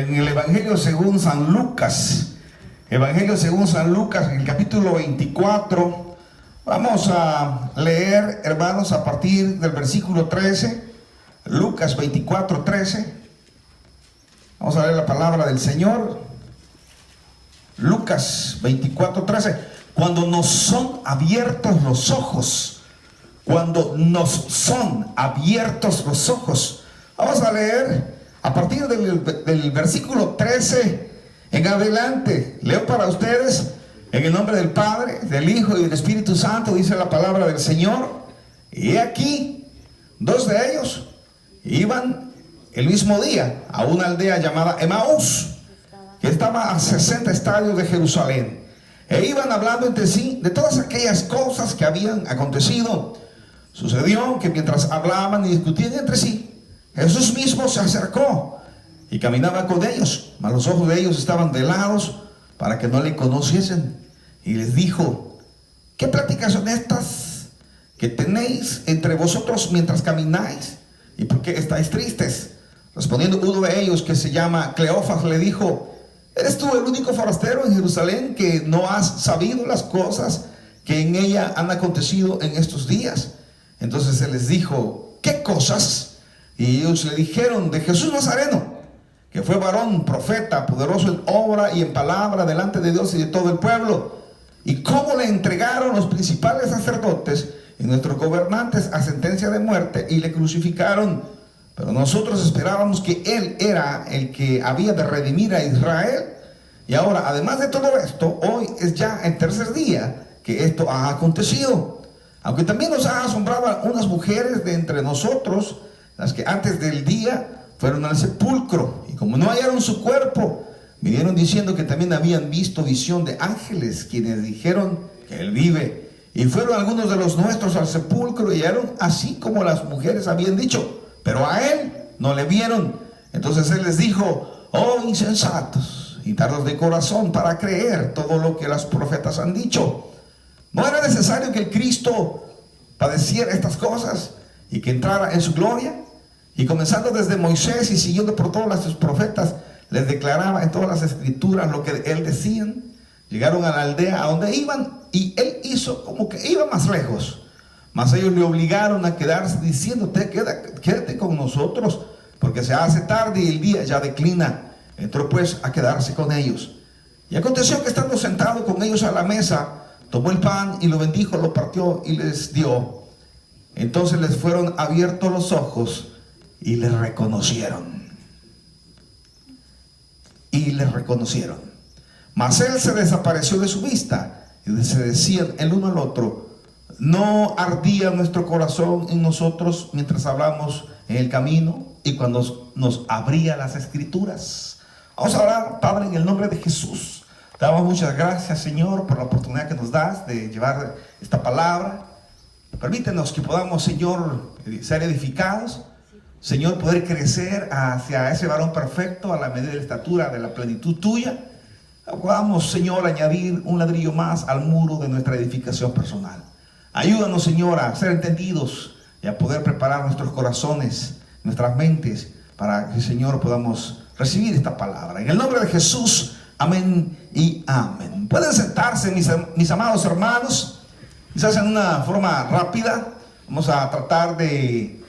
en el Evangelio según San Lucas. Evangelio según San Lucas, en el capítulo 24. Vamos a leer, hermanos, a partir del versículo 13. Lucas 24, 13. Vamos a leer la palabra del Señor. Lucas 24, 13. Cuando nos son abiertos los ojos. Cuando nos son abiertos los ojos. Vamos a leer a partir del versículo 13 en adelante. Leo para ustedes en el nombre del Padre, del Hijo y del Espíritu Santo. Dice la palabra del Señor. Y aquí, dos de ellos iban el mismo día a una aldea llamada Emaús, que estaba a 60 estadios de Jerusalén. E iban hablando entre sí de todas aquellas cosas que habían acontecido. Sucedió que mientras hablaban y discutían entre sí, Jesús mismo se acercó y caminaba con ellos, mas los ojos de ellos estaban velados para que no le conociesen. Y les dijo: ¿qué pláticas son estas que tenéis entre vosotros mientras camináis? ¿Y por qué estáis tristes? Respondiendo uno de ellos, que se llama Cleofas, le dijo: ¿eres tú el único forastero en Jerusalén que no has sabido las cosas que en ella han acontecido en estos días? Entonces él les dijo: ¿qué cosas? Y ellos le dijeron: de Jesús Nazareno, que fue varón, profeta, poderoso en obra y en palabra delante de Dios y de todo el pueblo, y cómo le entregaron los principales sacerdotes y nuestros gobernantes a sentencia de muerte y le crucificaron. Pero nosotros esperábamos que él era el que había de redimir a Israel. Y ahora, además de todo esto, hoy es ya el tercer día que esto ha acontecido. Aunque también nos ha asombrado unas mujeres de entre nosotros, las que antes del día fueron al sepulcro, y como no hallaron su cuerpo, vinieron diciendo que también habían visto visión de ángeles, quienes dijeron que él vive. Y fueron algunos de los nuestros al sepulcro y hallaron así como las mujeres habían dicho, pero a él no le vieron. Entonces él les dijo: oh insensatos y tardos de corazón para creer todo lo que los profetas han dicho. ¿No era necesario que el Cristo padeciera estas cosas y que entrara en su gloria? Y comenzando desde Moisés y siguiendo por todos los profetas, les declaraba en todas las escrituras lo que él decían. Llegaron a la aldea a donde iban, y él hizo como que iba más lejos. Mas ellos le obligaron a quedarse, diciéndote: quédate con nosotros, porque se hace tarde y el día ya declina. Entró pues a quedarse con ellos. Y aconteció que, estando sentado con ellos a la mesa, tomó el pan y lo bendijo, lo partió y les dio. Entonces les fueron abiertos los ojos y les reconocieron. Y les reconocieron. Mas él se desapareció de su vista, y se decían el uno al otro: ¿no ardía nuestro corazón en nosotros mientras hablamos en el camino y cuando nos abría las escrituras? Vamos a orar. Padre, en el nombre de Jesús, te damos muchas gracias, Señor, por la oportunidad que nos das de llevar esta palabra. Permítenos que podamos, Señor, ser edificados, Señor, poder crecer hacia ese varón perfecto, a la medida de la estatura de la plenitud tuya. Podamos, Señor, añadir un ladrillo más al muro de nuestra edificación personal. Ayúdanos, Señor, a ser entendidos y a poder preparar nuestros corazones, nuestras mentes, para que, Señor, podamos recibir esta palabra. En el nombre de Jesús, amén y amén. Pueden sentarse, mis amados hermanos. Quizás en una forma rápida vamos a tratar de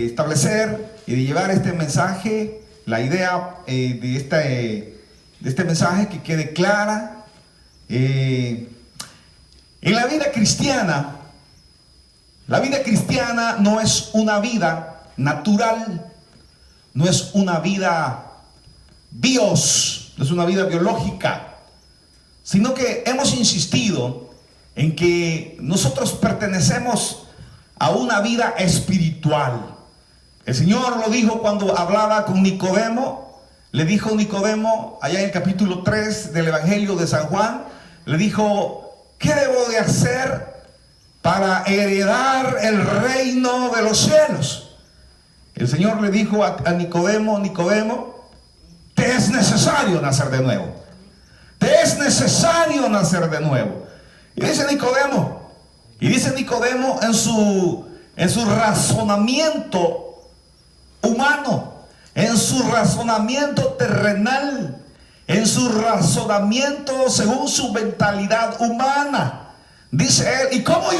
establecer y de llevar este mensaje, la idea de este mensaje, que quede clara. En la vida cristiana no es una vida natural, no es una vida no es una vida biológica, sino que hemos insistido en que nosotros pertenecemos a una vida espiritual. El Señor lo dijo cuando hablaba con Nicodemo. Le dijo Nicodemo, allá en el capítulo 3 del Evangelio de San Juan, le dijo: ¿qué debo de hacer para heredar el reino de los cielos? El Señor le dijo a Nicodemo: Nicodemo, te es necesario nacer de nuevo. Te es necesario nacer de nuevo. Y dice Nicodemo en su razonamiento humano, en su razonamiento terrenal, en su razonamiento según su mentalidad humana. Dice él, ¿y cómo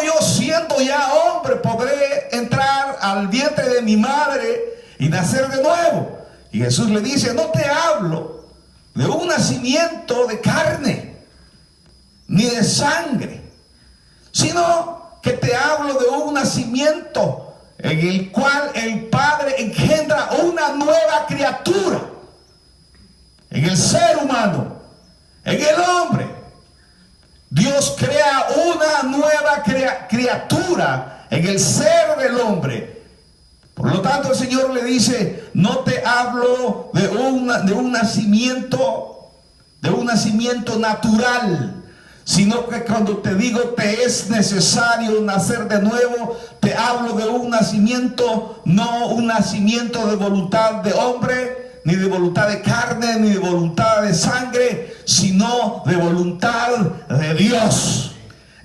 yo siendo ya hombre podré entrar al vientre de mi madre y nacer de nuevo? Y Jesús le dice, no te hablo de un nacimiento de carne ni de sangre, sino que te hablo de un nacimiento en el cual el Padre engendra una nueva criatura en el ser humano, en el hombre. Dios crea una nueva criatura en el ser del hombre. Por lo tanto, el Señor le dice, no te hablo de un nacimiento natural, sino que cuando te digo te es necesario nacer de nuevo, te hablo de un nacimiento, no un nacimiento de voluntad de hombre, ni de voluntad de carne, ni de voluntad de sangre, sino de voluntad de Dios.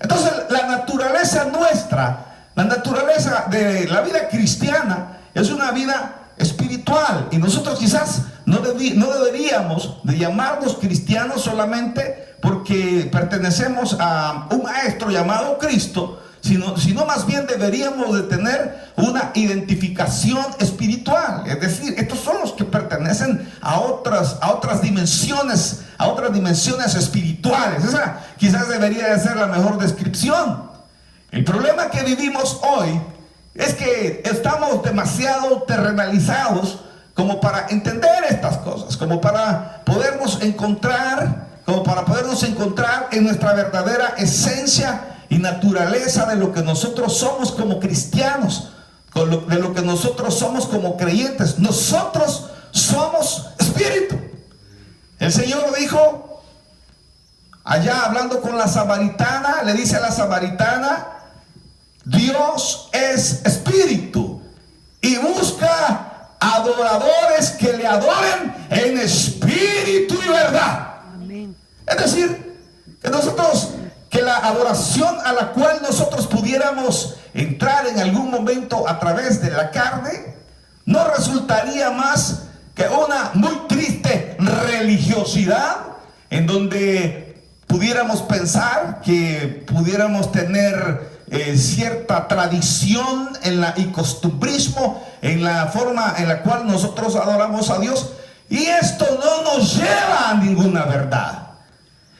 Entonces, la naturaleza nuestra, la naturaleza de la vida cristiana es una vida espiritual, y nosotros quizás no deberíamos de llamarnos cristianos solamente porque pertenecemos a un maestro llamado Cristo, sino más bien deberíamos de tener una identificación espiritual. Es decir, estos son los que pertenecen a otras dimensiones espirituales. Esa quizás debería de ser la mejor descripción. El problema que vivimos hoy es que estamos demasiado terrenalizados como para entender estas cosas, como para podernos encontrar en nuestra verdadera esencia y naturaleza de lo que nosotros somos como cristianos, de lo que nosotros somos como creyentes. Nosotros somos espíritu. El Señor dijo, allá hablando con la samaritana, le dice a la samaritana, Dios es espíritu y busca adoradores que le adoren en espíritu y verdad. Amén. Es decir, que la adoración a la cual nosotros pudiéramos entrar en algún momento a través de la carne, no resultaría más que una muy triste religiosidad, en donde pudiéramos pensar que pudiéramos tener cierta tradición y costumbrismo en la forma en la cual nosotros adoramos a Dios, y esto no nos lleva a ninguna verdad.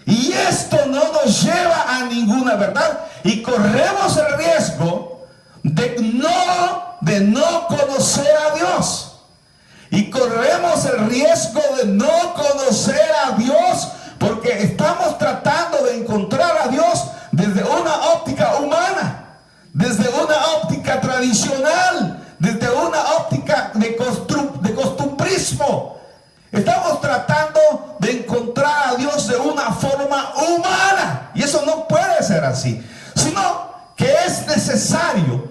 Y esto no nos lleva a ninguna verdad, y corremos el riesgo de no conocer a Dios. Y corremos el riesgo de no conocer a Dios porque estamos tratando de encontrar a Dios desde una óptica humana, desde una óptica tradicional, desde una óptica de costumbrismo. Estamos tratando de encontrar a Dios de una forma humana, y eso no puede ser así, sino que es necesario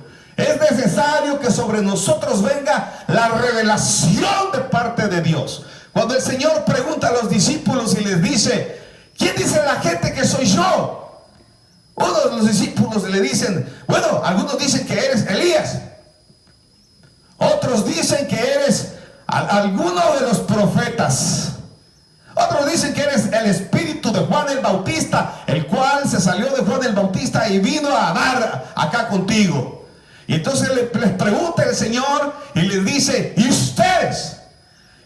que sobre nosotros venga la revelación de parte de Dios. Cuando el Señor pregunta a los discípulos y les dice, ¿quién dice la gente que soy yo? Uno de los discípulos le dicen, bueno, algunos dicen que eres Elías, otros dicen que eres alguno de los profetas, otros dicen que eres el espíritu de Juan el Bautista, el cual se salió de Juan el Bautista y vino a dar acá contigo. Y entonces les pregunta el Señor y les dice, ¿y ustedes?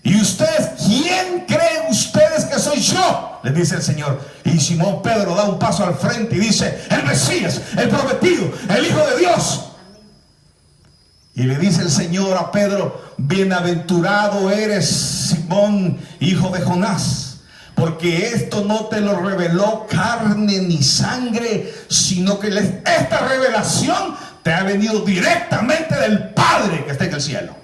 ¿Quién creen ustedes que soy yo? Les dice el Señor. Y Simón Pedro da un paso al frente y dice, el Mesías, el prometido, el Hijo de Dios. Y le dice el Señor a Pedro, bienaventurado eres, Simón, hijo de Jonás, porque esto no te lo reveló carne ni sangre, sino que esta revelación te ha venido directamente del Padre que está en el cielo.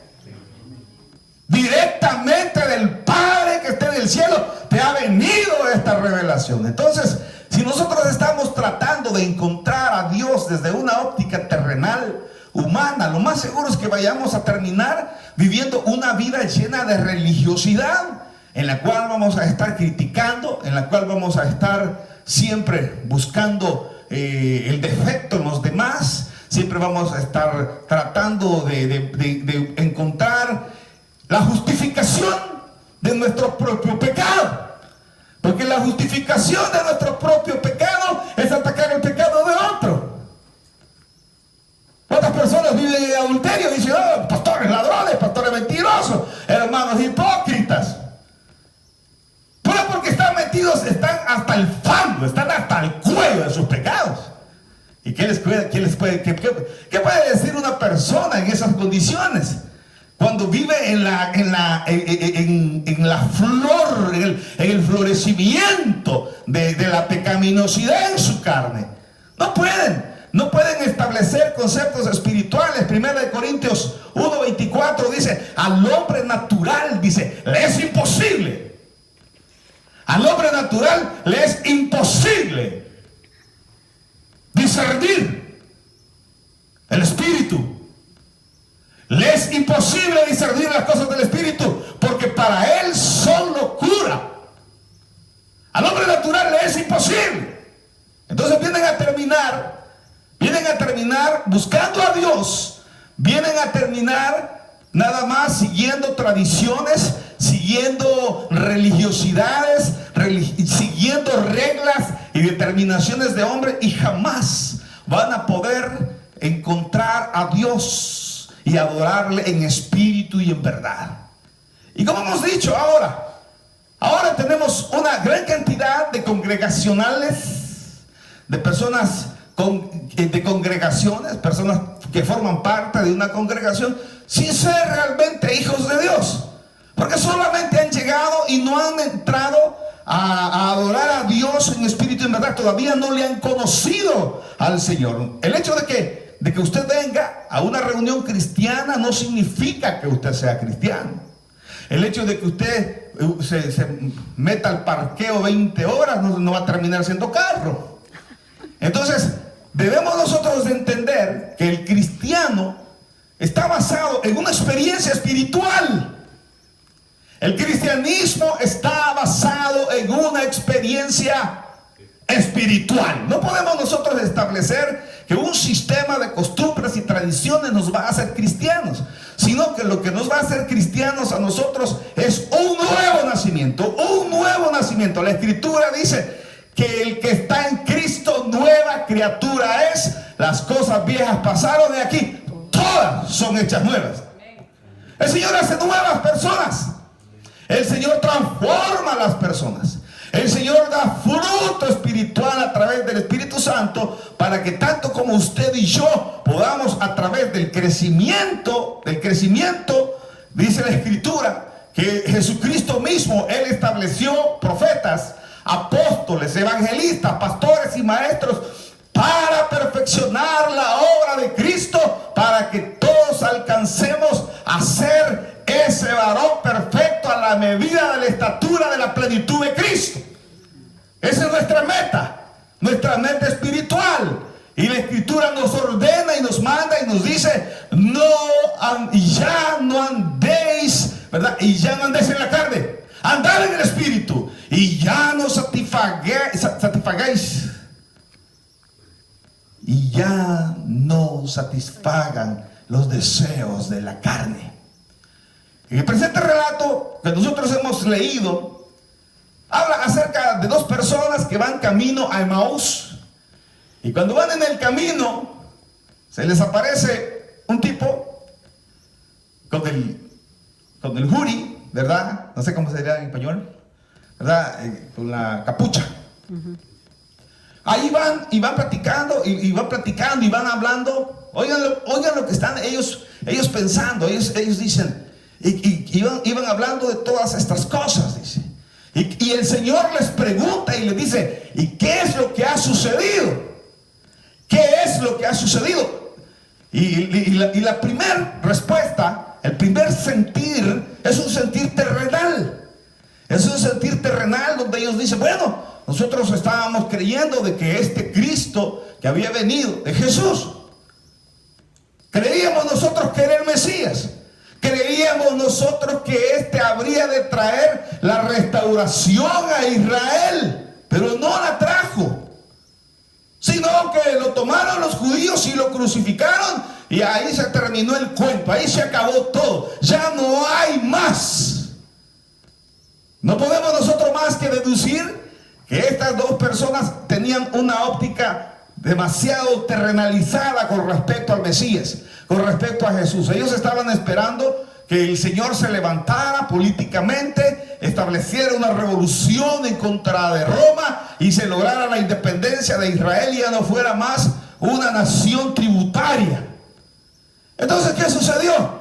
Directamente del Padre que está en el cielo te ha venido esta revelación. Entonces, si nosotros estamos tratando de encontrar a Dios desde una óptica terrenal, humana, lo más seguro es que vayamos a terminar viviendo una vida llena de religiosidad, en la cual vamos a estar criticando, en la cual vamos a estar siempre buscando el defecto en los demás, siempre vamos a estar tratando de encontrar la justificación de nuestro propio pecado. Porque la justificación de nuestro propio pecado es atacar el pecado de otro. ¿Cuántas personas viven en adulterio? Dicen, oh, pastores ladrones, pastores mentirosos, hermanos hipócritas. Pero porque están metidos, están hasta el fango, están hasta el cuello de sus pecados. ¿Y qué puede decir una persona en esas condiciones? Cuando vive en la flor, en el florecimiento de la pecaminosidad en su carne. No pueden establecer conceptos espirituales. 1 Corintios 1:24 dice, al hombre natural, dice, le es imposible. Al hombre natural le es imposible discernir el espíritu. Le es imposible discernir las cosas del espíritu, porque para él son locura. Al hombre natural le es imposible. Entonces vienen a terminar buscando a Dios, vienen a terminar nada más siguiendo tradiciones, siguiendo religiosidades, siguiendo reglas y determinaciones de hombre, y jamás van a poder encontrar a Dios y adorarle en espíritu y en verdad. Y como hemos dicho, ahora tenemos una gran cantidad de congregacionales, de personas de congregaciones, personas que forman parte de una congregación sin ser realmente hijos de Dios, porque solamente han llegado y no han entrado a adorar a Dios en espíritu y en verdad. Todavía no le han conocido al Señor. El hecho de que usted venga a una reunión cristiana no significa que usted sea cristiano. El hecho de que usted se meta al parqueo 20 horas no va a terminar siendo carro. Entonces debemos nosotros de entender que el cristiano está basado en una experiencia espiritual. El cristianismo está basado en una experiencia espiritual. No podemos nosotros establecer que un sistema de costumbres y tradiciones nos va a hacer cristianos, sino que lo que nos va a hacer cristianos a nosotros es un nuevo nacimiento, un nuevo nacimiento. La Escritura dice que el que está en Cristo, nueva criatura es. Las cosas viejas pasaron, de aquí todas son hechas nuevas. El Señor hace nuevas personas. El Señor transforma a las personas. El Señor da fruto espiritual a través del Espíritu Santo, para que tanto como usted y yo podamos, a través del crecimiento, dice la Escritura que Jesucristo mismo, Él estableció profetas, apóstoles, evangelistas, pastores y maestros para perfeccionar la obra de Cristo, para que todos alcancemos a ser ese varón perfecto a la medida de la estatura de la plenitud de Cristo. Esa es nuestra meta espiritual. Y la Escritura nos ordena y nos manda y nos dice, ya no andéis, ¿verdad? Y ya no andéis en la carne, andad en el Espíritu, y ya no satisfagáis, y ya no satisfagan los deseos de la carne. En el presente relato que nosotros hemos leído, habla acerca de dos personas que van camino a Emaús. Y cuando van en el camino, se les aparece un tipo con el juri, ¿verdad? No sé cómo se diría en español, ¿verdad? Con la capucha. Ahí van y van platicando y van platicando y van hablando. Oigan lo que están ellos pensando. Ellos dicen, iban hablando de todas estas cosas, dice. Y el Señor les pregunta y les dice, ¿y qué es lo que ha sucedido? ¿Qué es lo que ha sucedido? Y la primera respuesta, el primer sentir, es un sentir terrenal. Es un sentir terrenal donde ellos dicen, bueno, nosotros estábamos creyendo de que este Cristo que había venido, de Jesús, creíamos nosotros que era el Mesías. Creíamos nosotros que este habría de traer la restauración a Israel, pero no la trajo. sino que lo tomaron los judíos y lo crucificaron, y ahí se terminó el cuento, ahí se acabó todo, ya no hay más. No podemos nosotros más que deducir que estas dos personas tenían una óptica demasiado terrenalizada con respecto al Mesías, con respecto a Jesús. Ellos estaban esperando que el Señor se levantara políticamente, estableciera una revolución en contra de Roma y se lograra la independencia de Israel y ya no fuera más una nación tributaria. Entonces, ¿qué sucedió?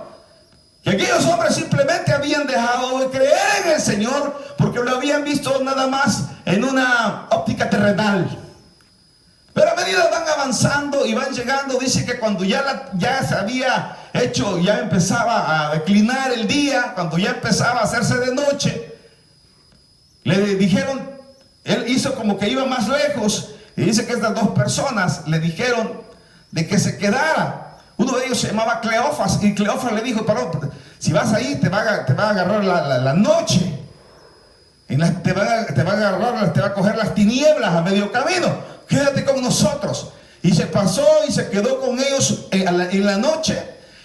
Que aquellos hombres simplemente habían dejado de creer en el Señor porque lo habían visto nada más en una óptica terrenal. Pero a medida que van avanzando y van llegando, dice que cuando ya se había hecho, ya empezaba a declinar el día, cuando ya empezaba a hacerse de noche, le dijeron, él hizo como que iba más lejos, y dice que estas dos personas le dijeron de que se quedara. Uno de ellos se llamaba Cleofas, y Cleofas le dijo, pero si vas ahí te va a agarrar la noche, te va a coger las tinieblas a medio camino. Quédate con nosotros. Y se pasó y se quedó con ellos en la noche.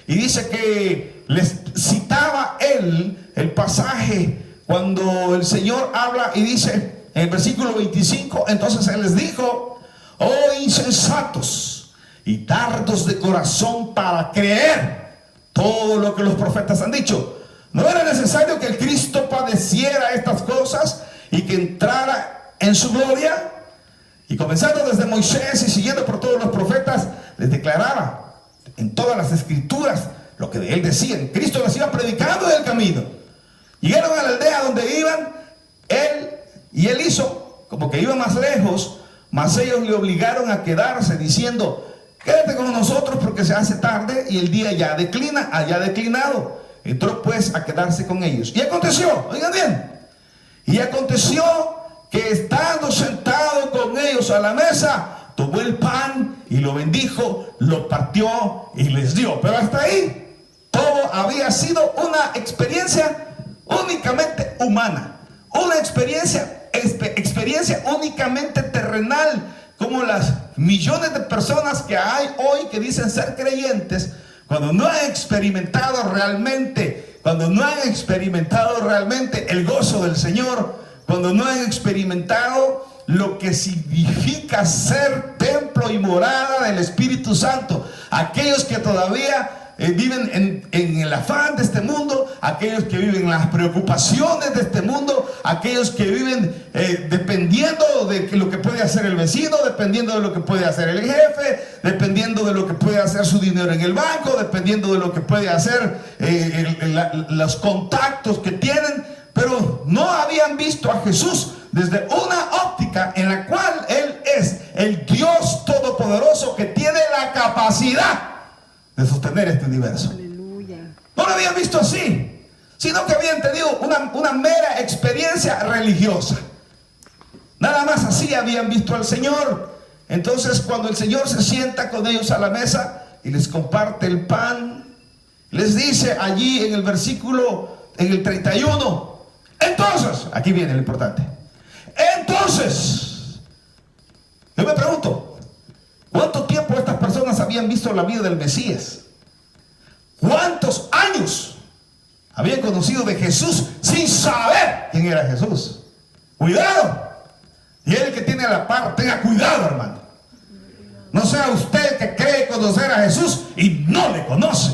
Y dice que les citaba él el pasaje cuando el Señor habla y dice en el versículo 25, entonces él les dijo: oh insensatos y tardos de corazón para creer todo lo que los profetas han dicho. ¿No era necesario que el Cristo padeciera estas cosas y que entrara en su gloria? Y comenzando desde Moisés y siguiendo por todos los profetas, les declaraba en todas las escrituras lo que de él decían. Cristo les iba predicando en el camino. Llegaron a la aldea donde iban, él hizo como que iba más lejos, mas ellos le obligaron a quedarse diciendo: quédate con nosotros porque se hace tarde y el día ya declina, haya declinado. Entró pues a quedarse con ellos. Y aconteció, oigan bien, y aconteció que estando sentado con ellos a la mesa, tomó el pan y lo bendijo, lo partió y les dio. Pero hasta ahí todo había sido una experiencia únicamente humana, una experiencia únicamente terrenal, como las millones de personas que hay hoy que dicen ser creyentes, cuando no han experimentado realmente el gozo del Señor, cuando no han experimentado lo que significa ser templo y morada del Espíritu Santo. Aquellos que todavía viven en el afán de este mundo, aquellos que viven en las preocupaciones de este mundo, aquellos que viven dependiendo de lo que puede hacer el vecino, dependiendo de lo que puede hacer el jefe, dependiendo de lo que puede hacer su dinero en el banco, dependiendo de lo que puede hacer los contactos que tienen. Pero no habían visto a Jesús desde una óptica en la cual Él es el Dios Todopoderoso que tiene la capacidad de sostener este universo. Aleluya. No lo habían visto así, sino que habían tenido una mera experiencia religiosa. Nada más así habían visto al Señor. Entonces, cuando el Señor se sienta con ellos a la mesa y les comparte el pan, les dice allí en el versículo, en el 31, entonces, aquí viene lo importante. Entonces, yo me pregunto, ¿cuánto tiempo estas personas habían visto la vida del Mesías? ¿Cuántos años habían conocido de Jesús sin saber quién era Jesús? Cuidado. Y el que tiene a la par, tenga cuidado, hermano. No sea usted que cree conocer a Jesús y no le conoce.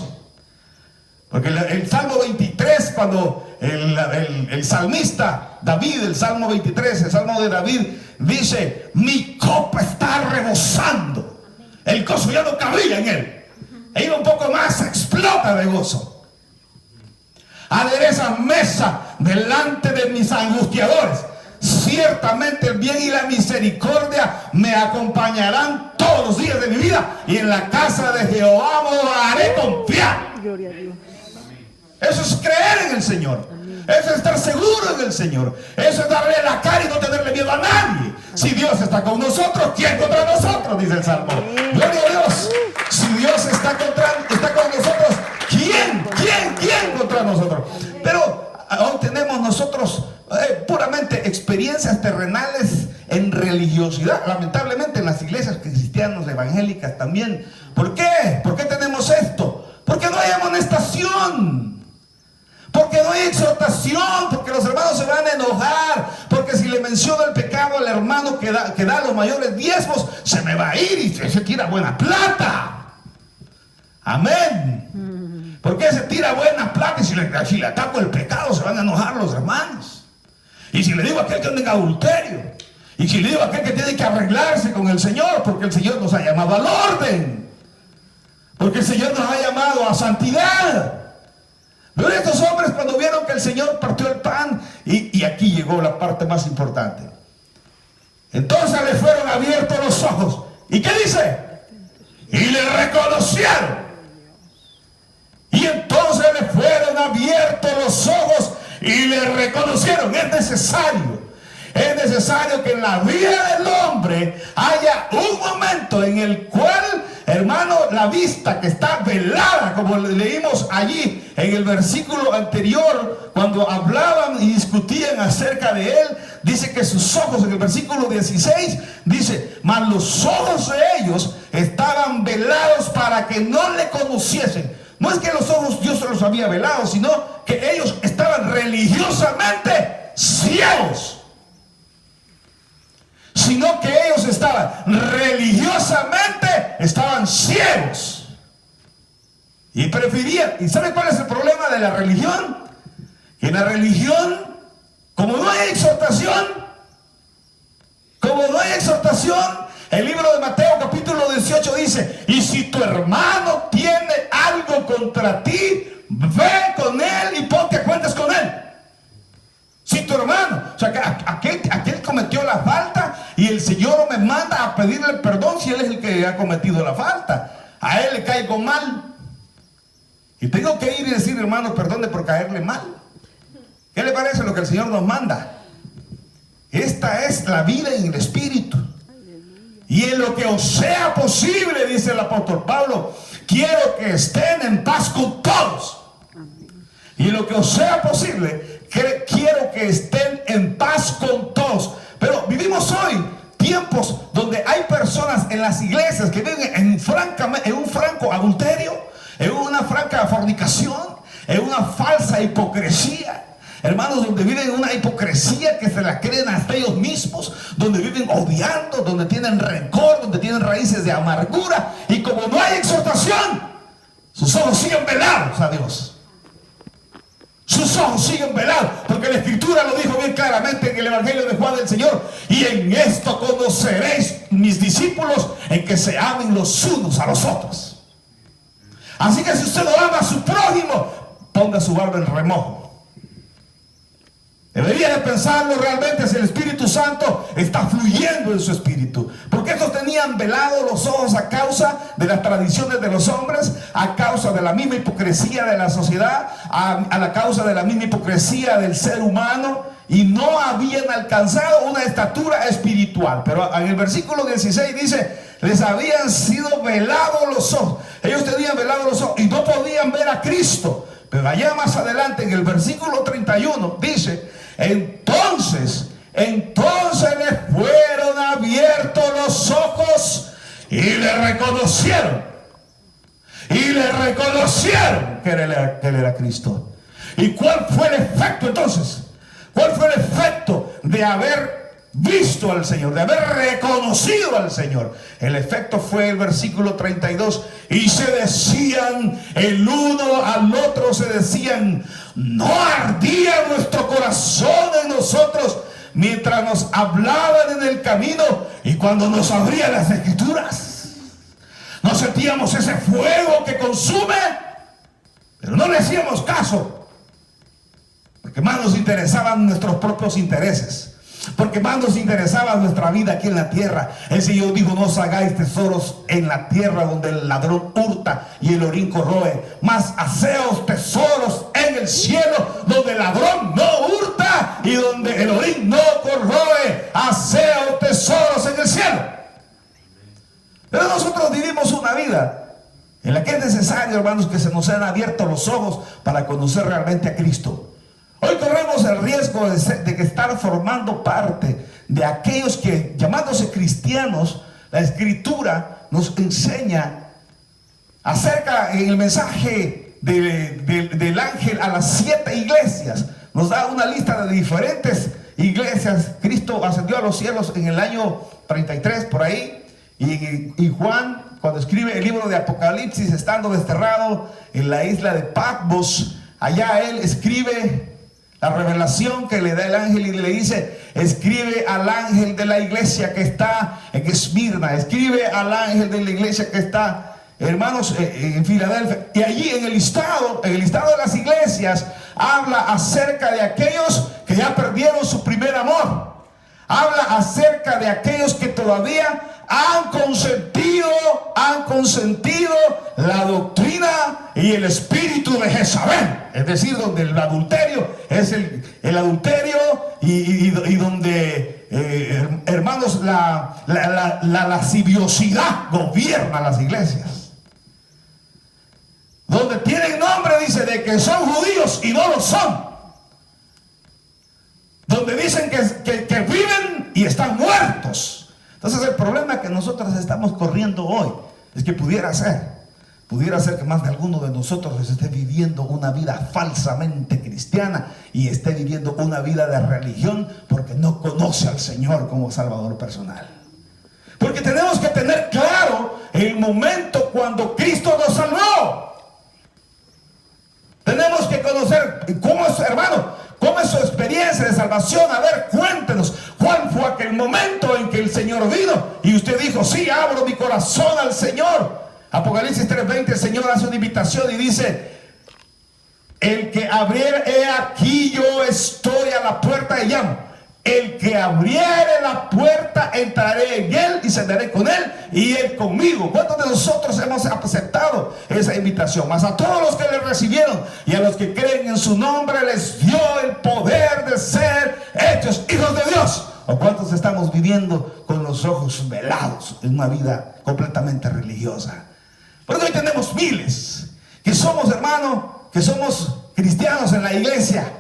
Porque el Salmo 23, cuando el salmista David, el Salmo 23, el Salmo de David, dice: mi copa está rebosando. El gozo ya no cabía en él. E iba un poco más, explota de gozo. Adereza mesa delante de mis angustiadores. Ciertamente el bien y la misericordia me acompañarán todos los días de mi vida, y en la casa de Jehová moraré confiado. Gloria a Dios. Eso es creer en el Señor. Eso es estar seguro en el Señor. Eso es darle la cara y no tenerle miedo a nadie. Si Dios está con nosotros, ¿quién contra nosotros? Dice el Salmo. Gloria a Dios. Si Dios está con nosotros, ¿quién contra nosotros? Pero hoy tenemos nosotros puramente experiencias terrenales en religiosidad, lamentablemente en las iglesias cristianas evangélicas también. ¿Por qué? ¿Por qué tenemos esto? Porque no hay amonestación, porque no hay exhortación, porque los hermanos se van a enojar, porque si le menciono el pecado al hermano que da los mayores diezmos, se me va a ir y se tira buena plata. Amén. ¿Por qué se tira buena plata? Y si le ataco el pecado, se van a enojar los hermanos. Y si le digo a aquel que anda en adulterio, y si le digo a aquel que tiene que arreglarse con el Señor, porque el Señor nos ha llamado al orden, porque el Señor nos ha llamado a santidad. Pero estos hombres, cuando vieron que el Señor partió el pan, y aquí llegó la parte más importante, entonces le fueron abiertos los ojos. ¿Y qué dice? Y le reconocieron. Y entonces le fueron abiertos los ojos y le reconocieron. Es necesario que en la vida del hombre haya un momento en el cual, hermano, la vista que está velada, como leímos allí en el versículo anterior, cuando hablaban y discutían acerca de él, dice que sus ojos, en el versículo 16, dice, mas los ojos de ellos estaban velados para que no le conociesen. No es que los ojos Dios se los había velado, sino que ellos estaban religiosamente ciegos. Sino que ellos estaban ciegos. Y preferían. ¿Y saben cuál es el problema de la religión? Que en la religión, como no hay exhortación, el libro de Mateo capítulo 18 dice, y si tu hermano tiene algo contra ti, ve con él y ponte a cuentas con él. Si tu hermano, o sea, que aquel cometió la falta y el Señor me manda a pedirle perdón si él es el que ha cometido la falta. A él le caigo mal. Y tengo que ir y decir, hermano, perdone por caerle mal. ¿Qué le parece lo que el Señor nos manda? Esta es la vida en el Espíritu. Y en lo que os sea posible, dice el apóstol Pablo, quiero que estén en paz con todos. Y en lo que os sea posible, quiero que estén en paz con todos. Pero vivimos hoy tiempos donde hay personas en las iglesias que viven en un franco adulterio, en una franca fornicación, en una falsa hipocresía. Hermanos, donde viven una hipocresía que se la creen hasta ellos mismos, donde viven odiando, donde tienen rencor, donde tienen raíces de amargura, y como no hay exhortación, sus ojos siguen velados a Dios. Sus ojos siguen velados, porque la Escritura lo dijo bien claramente en el Evangelio de Juan del Señor, y en esto conoceréis, mis discípulos, en que se amen los unos a los otros. Así que si usted no ama a su prójimo, ponga su barba en remojo. Debería de pensarlo realmente si el Espíritu Santo está fluyendo en su espíritu. Porque estos tenían velados los ojos a causa de las tradiciones de los hombres, a causa de la misma hipocresía de la sociedad, a la causa de la misma hipocresía del ser humano, y no habían alcanzado una estatura espiritual. Pero en el versículo 16 dice, les habían sido velados los ojos. Ellos tenían velados los ojos y no podían ver a Cristo. Pero allá más adelante en el versículo 31 dice, entonces le fueron abiertos los ojos y le reconocieron. Y le reconocieron que él era Cristo. ¿Y cuál fue el efecto entonces? ¿Cuál fue el efecto de haber visto al Señor, de haber reconocido al Señor? El efecto fue el versículo 32, y se decían el uno al otro, se decían, ¿no ardía nuestro corazón en nosotros mientras nos hablaban en el camino y cuando nos abrían las Escrituras? ¿No sentíamos ese fuego que consume? Pero no le hacíamos caso, porque más nos interesaban nuestros propios intereses, porque más nos interesaba nuestra vida aquí en la tierra. El Señor dijo, no os hagáis tesoros en la tierra donde el ladrón hurta y el orín corroe, mas haceos tesoros en el cielo donde el ladrón no hurta y donde el orín no corroe. Haceos tesoros en el cielo. Pero nosotros vivimos una vida en la que es necesario, hermanos, que se nos sean abiertos los ojos para conocer realmente a Cristo. Hoy corremos el riesgo de estar formando parte de aquellos que, llamándose cristianos, la Escritura nos enseña acerca en el mensaje del ángel a las 7 iglesias. Nos da una lista de diferentes iglesias. Cristo ascendió a los cielos en el año 33 por ahí, y Juan, cuando escribe el libro de Apocalipsis, estando desterrado en la isla de Patmos, allá él escribe la revelación que le da el ángel y le dice: escribe al ángel de la iglesia que está en Esmirna, escribe al ángel de la iglesia que está, hermanos, en Filadelfia. Y allí en el listado de las iglesias, habla acerca de aquellos que ya perdieron su primer amor. Habla acerca de aquellos que todavía han consentido la doctrina y el espíritu de Jezabel. Es decir, donde el adulterio es el adulterio, y donde, hermanos, la lasciviosidad gobierna las iglesias. Donde tienen nombre, dice, de que son judíos y no lo son. Donde dicen que viven y están muertos. Entonces el problema que nosotros estamos corriendo hoy es que pudiera ser que más de alguno de nosotros esté viviendo una vida falsamente cristiana y esté viviendo una vida de religión porque no conoce al Señor como Salvador personal. Porque tenemos que tener claro el momento cuando Cristo nos salvó. Tenemos que conocer cómo es, hermano, cómo es su experiencia de salvación. A ver, cuéntenos, ¿cuál fue aquel momento en que el Señor vino y usted dijo: sí, abro mi corazón al Señor? Apocalipsis 3:20, el Señor hace una invitación y dice: el que abriere, he aquí yo estoy a la puerta y llamo. El que abriere la puerta, entraré en él y cenaré con él y él conmigo. ¿Cuántos de nosotros hemos aceptado esa invitación? Mas a todos los que le recibieron y a los que creen en su nombre les dio el poder de ser hechos hijos de Dios. ¿O cuántos estamos viviendo con los ojos velados en una vida completamente religiosa? Porque hoy tenemos miles que somos, hermano, que somos cristianos en la iglesia.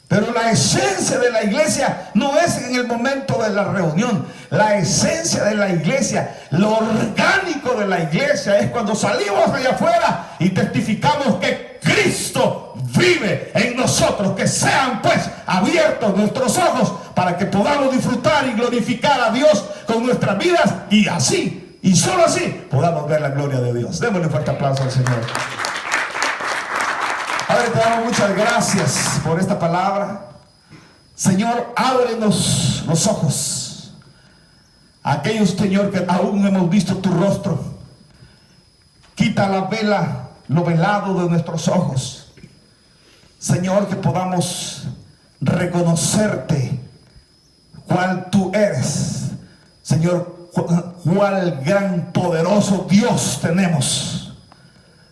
Pero la esencia de la iglesia no es en el momento de la reunión. La esencia de la iglesia, lo orgánico de la iglesia, es cuando salimos allá afuera y testificamos que Cristo vive en nosotros. Que sean pues abiertos nuestros ojos para que podamos disfrutar y glorificar a Dios con nuestras vidas, y así, y solo así, podamos ver la gloria de Dios. Démosle un fuerte aplauso al Señor. Padre, te damos muchas gracias por esta palabra. Señor, ábrenos los ojos. Aquellos, Señor, que aún no hemos visto tu rostro, quita la vela, lo velado de nuestros ojos. Señor, que podamos reconocerte cuál tú eres. Señor, cuál gran poderoso Dios tenemos.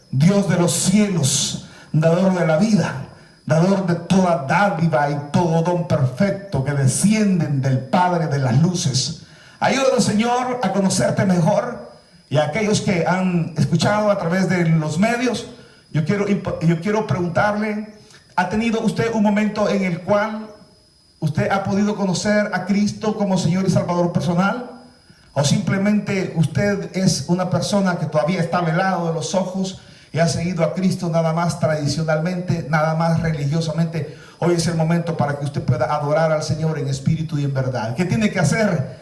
Dios de los cielos, dador de la vida, dador de toda dádiva y todo don perfecto que descienden del Padre de las luces. Ayúdanos, Señor, a conocerte mejor. Y a aquellos que han escuchado a través de los medios, yo quiero preguntarle: ¿ha tenido usted un momento en el cual usted ha podido conocer a Cristo como Señor y Salvador personal? ¿O simplemente usted es una persona que todavía está velado de los ojos y ha seguido a Cristo nada más tradicionalmente, nada más religiosamente? Hoy es el momento para que usted pueda adorar al Señor en espíritu y en verdad. ¿Qué tiene que hacer?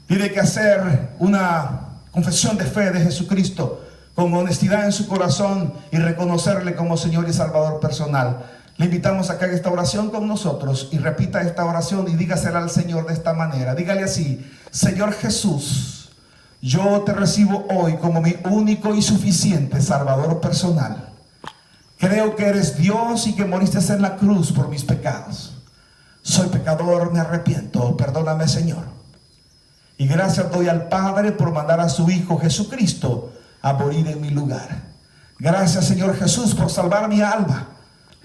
Tiene que hacer una confesión de fe de Jesucristo con honestidad en su corazón y reconocerle como Señor y Salvador personal. Le invitamos a que haga esta oración con nosotros y repita esta oración y dígasela al Señor de esta manera. Dígale así: Señor Jesús, yo te recibo hoy como mi único y suficiente Salvador personal. Creo que eres Dios y que moriste en la cruz por mis pecados. Soy pecador, me arrepiento, perdóname, Señor. Y gracias doy al Padre por mandar a su Hijo Jesucristo a morir en mi lugar. Gracias, Señor Jesús, por salvar mi alma.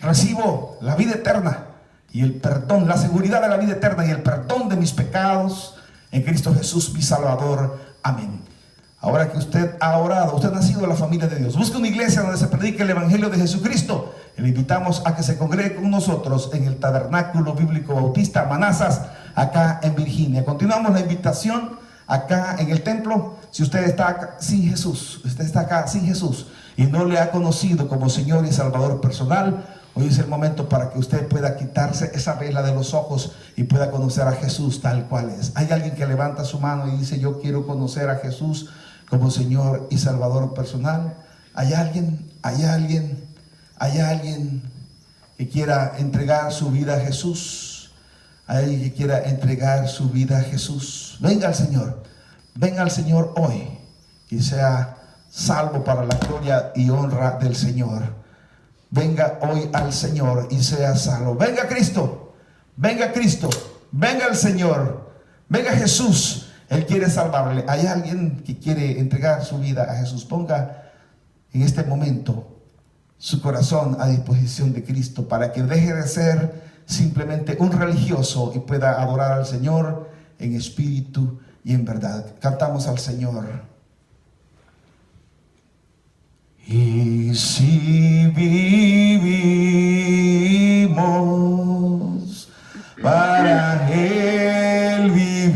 Recibo la vida eterna y el perdón, la seguridad de la vida eterna y el perdón de mis pecados en Cristo Jesús, mi Salvador. Amén. Ahora que usted ha orado, usted ha nacido en la familia de Dios. Busque una iglesia donde se predique el Evangelio de Jesucristo. Le invitamos a que se congregue con nosotros en el Tabernáculo Bíblico Bautista Manazas, acá en Virginia. Continuamos la invitación acá en el templo. Si usted está acá sin Jesús, usted está acá sin Jesús y no le ha conocido como Señor y Salvador personal, hoy es el momento para que usted pueda quitarse esa vela de los ojos y pueda conocer a Jesús tal cual es. Hay alguien que levanta su mano y dice: yo quiero conocer a Jesús como Señor y Salvador personal. Hay alguien que quiera entregar su vida a Jesús. Hay alguien que quiera entregar su vida a Jesús. Venga al Señor hoy y sea salvo para la gloria y honra del Señor. Venga hoy al Señor y sea salvo. Venga Cristo, venga el Señor, venga Jesús. Él quiere salvarle. Hay alguien que quiere entregar su vida a Jesús. Ponga en este momento su corazón a disposición de Cristo para que deje de ser simplemente un religioso y pueda adorar al Señor en espíritu y en verdad. Cantamos al Señor. Y si vivimos, para Él vivimos.